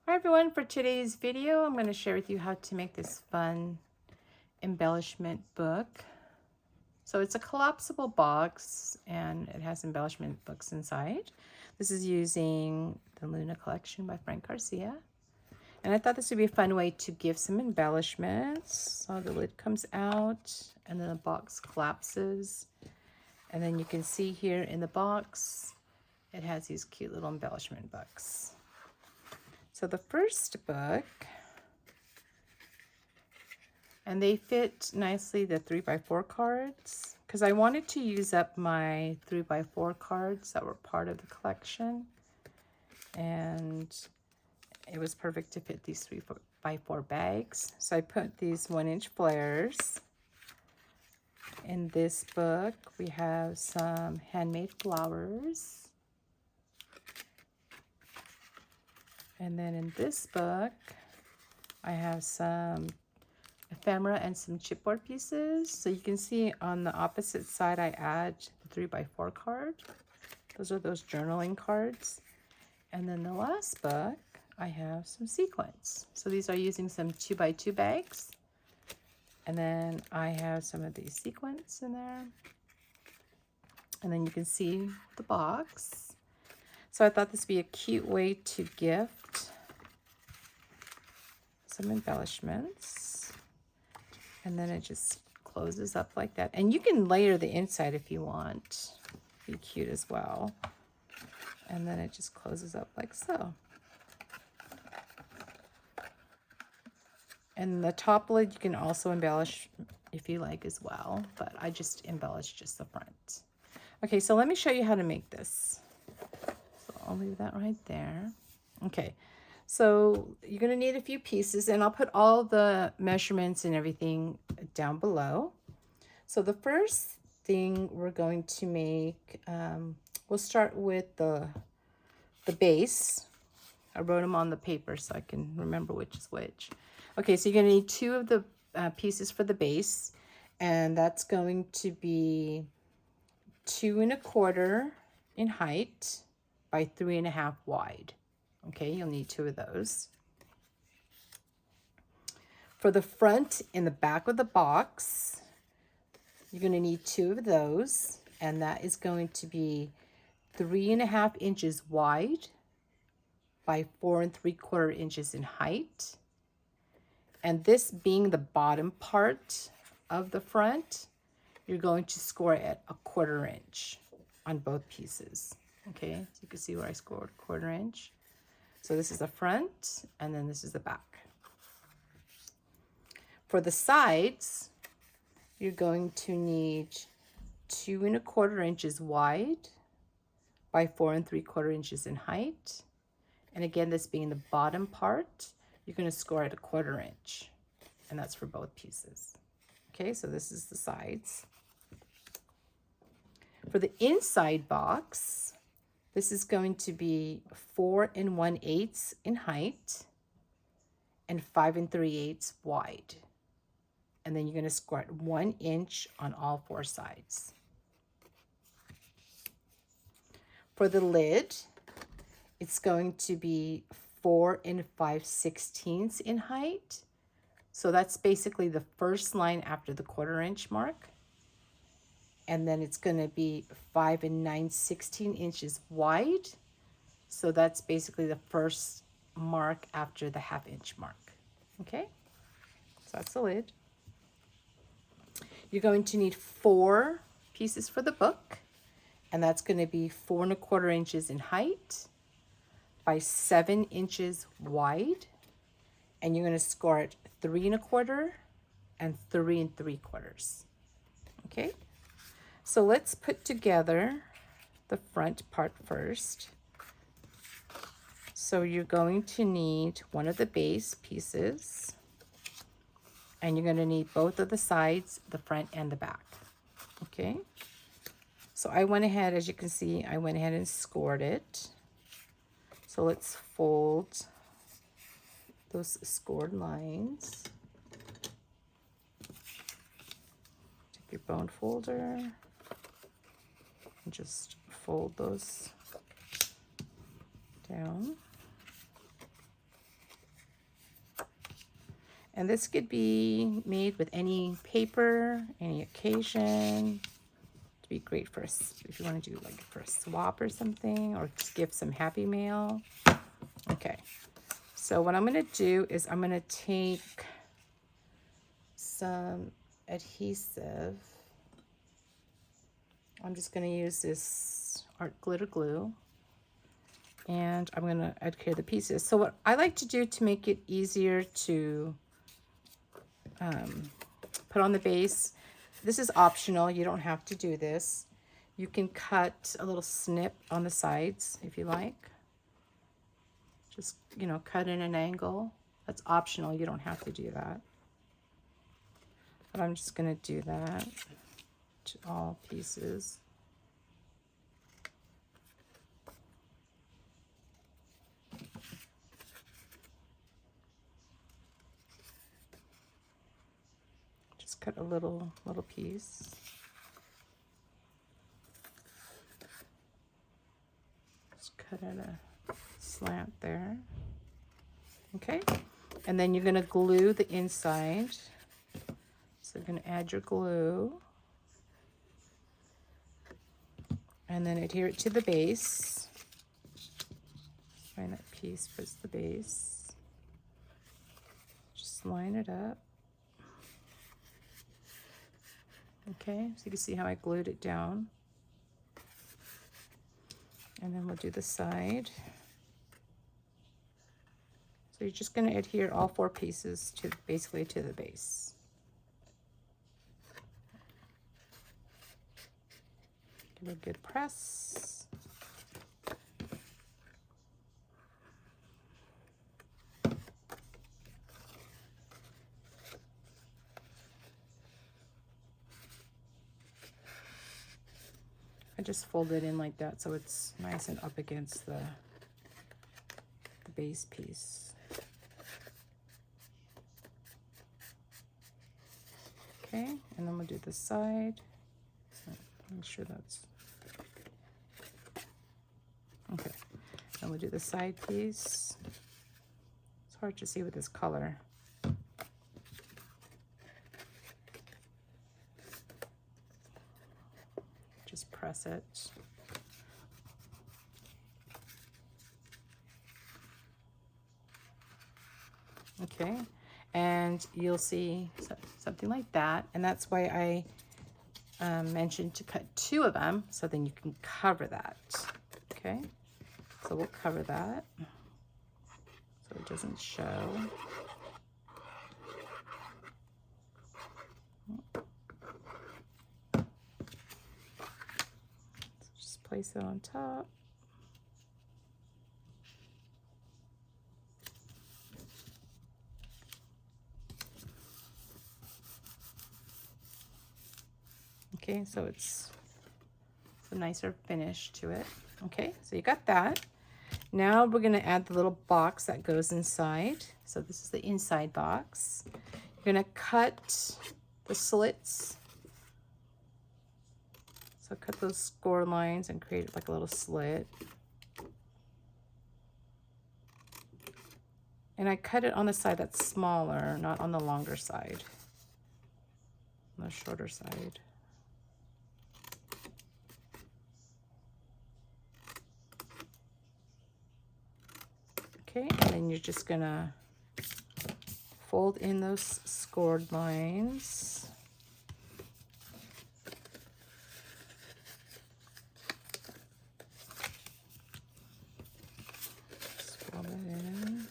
Hi everyone, for today's video I'm going to share with you how to make this fun embellishment book. So it's a collapsible box and it has embellishment books inside. This is using the Luna collection by Frank Garcia. And I thought this would be a fun way to give some embellishments. So the lid comes out and then the box collapses. And then you can see here in the box, it has these cute little embellishment books. So the first book, and they fit nicely, the 3x4 cards, because I wanted to use up my 3x4 cards that were part of the collection. And it was perfect to fit these 3x4 bags. So I put these 1-inch flares. In this book, we have some handmade flowers. And then in this book, I have some ephemera and some chipboard pieces. So you can see on the opposite side, I add the 3x4 card. Those are those journaling cards. And then the last book, I have some sequins. So these are using some 2x2 bags. And then I have some of these sequins in there. And then you can see the box. So I thought this would be a cute way to gift some embellishments. And then it just closes up like that. And you can layer the inside if you want. Be cute as well. And then it just closes up like so. And the top lid you can also embellish if you like as well. But I just embellished just the front. Okay, so let me show you how to make this. I'll leave that right there. Okay, so you're going to need a few pieces, and I'll put all the measurements and everything down below. So the first thing we're going to make, we'll start with the base. I wrote them on the paper so I can remember which is which. Okay, so you're going to need 2 of the pieces for the base, and that's going to be 2 1/4 in height by 3 1/2 wide. Okay, you'll need 2 of those. For the front and the back of the box, you're going to need 2 of those, and that is going to be 3 1/2 inches wide by 4 3/4 inches in height. And this being the bottom part of the front, you're going to score at 1/4 inch on both pieces. Okay, so you can see where I scored 1/4 inch. So this is the front, and then this is the back. For the sides, you're going to need 2 1/4 inches wide by 4 3/4 inches in height. And again, this being the bottom part, you're going to score at 1/4 inch. And that's for both pieces. Okay, so this is the sides. For the inside box, this is going to be 4 1/8 in height and 5 3/8 wide. And then you're going to score at 1 inch on all 4 sides. For the lid, it's going to be 4 5/16 in height. So that's basically the first line after the 1/4 inch mark. And then it's going to be 5 9/16 inches wide. So that's basically the first mark after the 1/2 inch mark. Okay, so that's the lid. You're going to need 4 pieces for the book, and that's going to be 4 1/4 inches in height by 7 inches wide, and you're going to score it 3 1/4 and 3 3/4. Okay. So let's put together the front part first. So you're going to need one of the base pieces, and you're going to need both of the sides, the front and the back. Okay. So I went ahead, as you can see, I went ahead and scored it. So let's fold those scored lines. Take your bone folder. Just fold those down. And this could be made with any paper, any occasion. It'd be great for if you want to do like for a swap or something, or just give some happy mail. Okay, so what I'm going to do is I'm going to take some adhesive. I'm just going to use this art glitter glue, and I'm going to adhere the pieces. So what I like to do to make it easier to put on the base, this is optional, you don't have to do this. You can cut a little snip on the sides if you like. Just, you know, cut in an angle. That's optional, you don't have to do that. But I'm just going to do that to all pieces. Just cut a little piece. Just cut at a slant there. Okay, and then you're going to glue the inside. So you're going to add your glue, and then adhere it to the base. Find that piece was the base. Just line it up. Okay, so you can see how I glued it down. And then we'll do the side. So you're just going to adhere all 4 pieces to basically to the base. Give it a good press. I just fold it in like that so it's nice and up against the base piece. Okay, and then we'll do the side. So make sure that's okay. And we'll do the side piece. It's hard to see with this color. Just press it. Okay, and you'll see something like that, and that's why I mentioned to cut 2 of them, so then you can cover that. Okay, so we'll cover that so it doesn't show. So just place it on top. Okay, so it's a nicer finish to it. Okay, so you got that. Now we're going to add the little box that goes inside. So this is the inside box. You're going to cut the slits. So cut those score lines and create like a little slit. And I cut it on the side that's smaller, not on the longer side, on the shorter side. Okay, and then you're just gonna fold in those scored lines. Fold it in.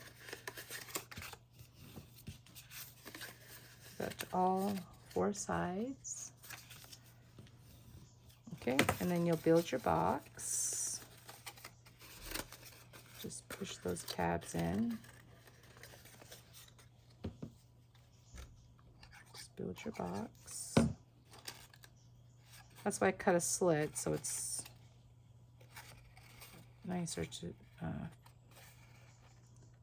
Do that to all 4 sides. Okay, and then you'll build your box. Just push those tabs in. Just build your box. That's why I cut a slit, so it's nicer to,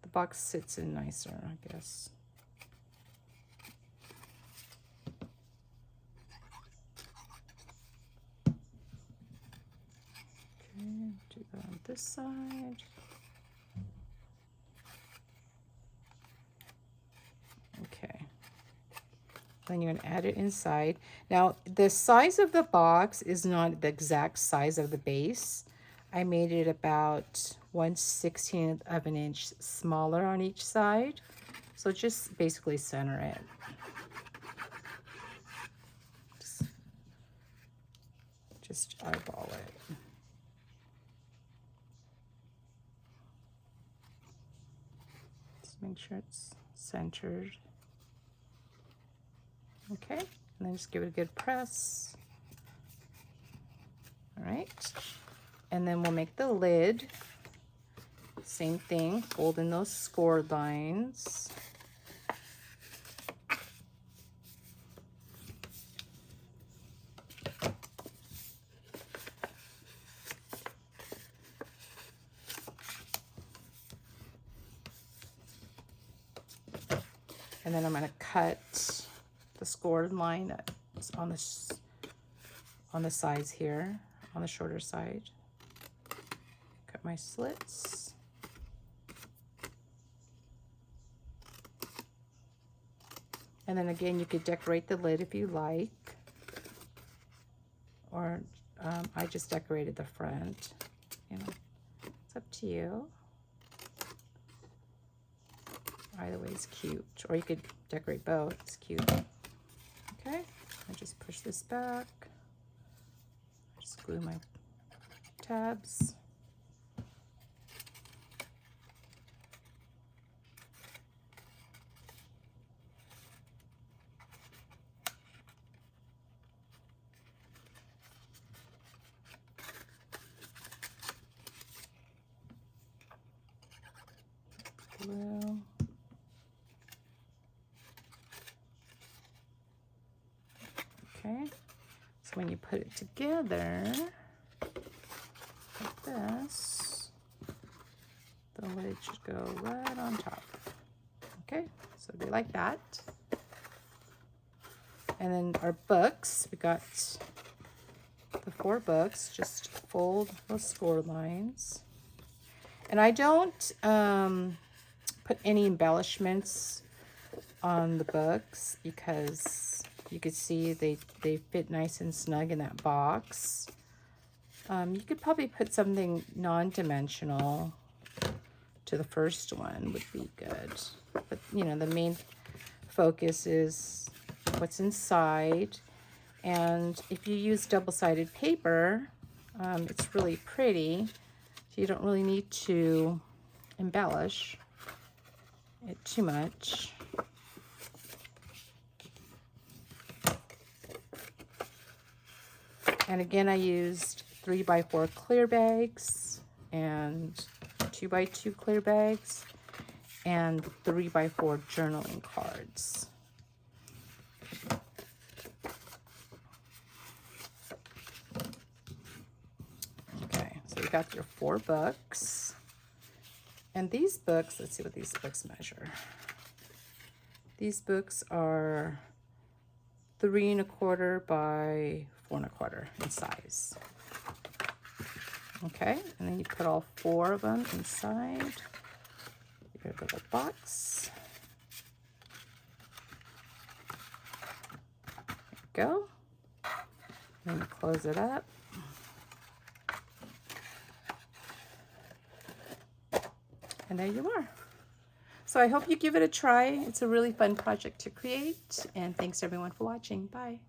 the box sits in nicer, I guess. Okay, do that on this side. Okay. Then you're going to add it inside. Now, the size of the box is not the exact size of the base. I made it about 1/16 of an inch smaller on each side. So just basically center it. Just eyeball it. Just make sure it's centered. Okay, and then just give it a good press. All right, and then we'll make the lid. Same thing, fold in those scored lines. And then I'm going to cut the scored line that's on the sides here, on the shorter side. Cut my slits. And then again, you could decorate the lid if you like, or I just decorated the front. You know, it's up to you. Either way is cute, or you could decorate both. It's cute. Okay, I just push this back. Just glue my tabs. Glue. Okay, so when you put it together like this, the lid should go right on top. Okay, so it'll be like that. And then our books, we got the 4 books. Just fold those score lines. And I don't put any embellishments on the books because you could see they fit nice and snug in that box. You could probably put something non-dimensional to the first one would be good. But, you know, the main focus is what's inside. And if you use double-sided paper, it's really pretty. So you don't really need to embellish it too much. And again, I used 3x4 clear bags and 2x2 clear bags and 3x4 journaling cards. Okay, so you got your 4 books. And these books, let's see what these books measure. These books are 3 1/4 by 4 1/4 in size. Okay, and then you put all 4 of them inside your little box. There you go. And then you close it up. And there you are. So I hope you give it a try. It's a really fun project to create. And thanks everyone for watching. Bye.